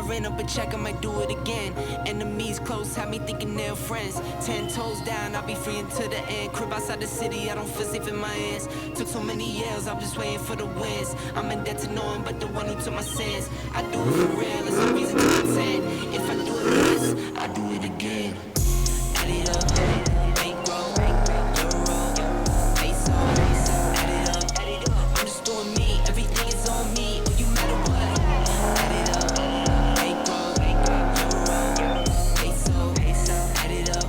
ran up a check, I might do it again. Enemies close, have me thinking they're friends. 10 toes down, I'll be free until the end. Crib outside the city, I don't feel safe in my hands. Took so many years, I'm just waiting for the wins. I'm in debt to no one but the one who took my sins. I do it for real, it's a reason to pretend. If I do it once, I do it again. Add it up, bankroll, euro, peso. Add it up, I'm just doing me, everything is on me. Oh, you matter what? Add it up, bankroll, euro, peso. Add it up,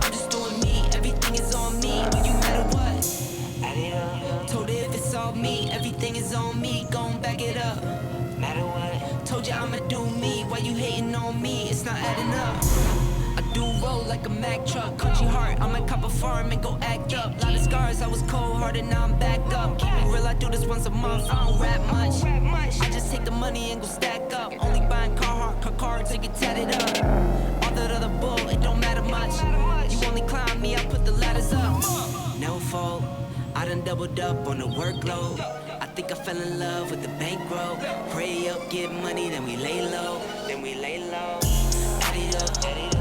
I'm just doing me, everything is on me. Oh, you matter what? Add it up. Told her if it's all me, everything is on me. Gon' back it up. Matter what? Told you I'ma do me. Why you hating on me? It's not adding up. I do roll like a Mack truck. Country heart, I might cop a farm and go act up. Lot of scars, I was cold-hearted, now I'm back up. Keep it real, I do this once a month. I don't rap much. I just take the money and go stack up. Only buying car to get tatted up. All that other bull, it don't matter much. You only climb me, I put the ladders up. No fault, I done doubled up on the workload. I think I fell in love with the bankroll. Pray up, get money, then we lay low. Add it up,